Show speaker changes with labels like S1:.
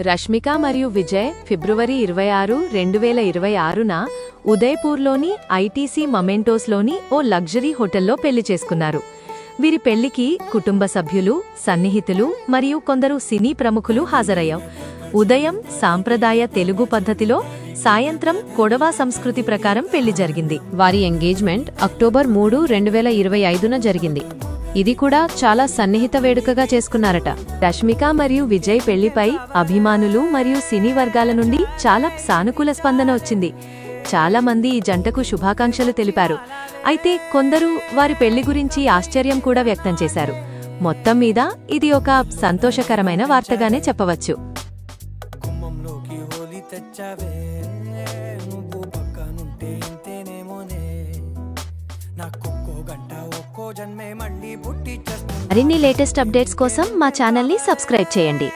S1: రష్మిక మరియు విజయ్ ఫిబ్రవరి 26, 2026న ఉదయ్పూర్లోని ఐటీసీ మొమెంటోస్లోని ఓ లగ్జరీ హోటల్లో పెళ్లి చేసుకున్నారు. వీరి పెళ్లికి కుటుంబ సభ్యులు, సన్నిహితులు మరియు కొందరు సినీ ప్రముఖులు హాజరయ్యారు. ఉదయం సాంప్రదాయ తెలుగు పద్ధతిలో, సాయంత్రం కొడవా సంస్కృతి ప్రకారం పెళ్లి జరిగింది. వారి ఎంగేజ్మెంట్ అక్టోబర్ 3, 2025న జరిగింది. ఇది కూడా చాలా సన్నిహిత వేడుకగా చేసుకున్నారట. రష్మిక మరియు విజయ్ పెళ్లిపై అభిమానులు మరియు సినీ వర్గాల నుండి చాలా సానుకూల స్పందన వచ్చింది. చాలా మంది ఈ జంటకు శుభాకాంక్షలు తెలిపారు. అయితే కొందరు వారి పెళ్లి గురించి ఆశ్చర్యం కూడా వ్యక్తం చేశారు. మొత్తం మీద ఇది ఒక సంతోషకరమైన వార్తగానే చెప్పవచ్చు. మరిన్ని లేటెస్ట్ అప్డేట్స్ కోసం మా ఛానల్ని సబ్స్క్రైబ్ చేయండి.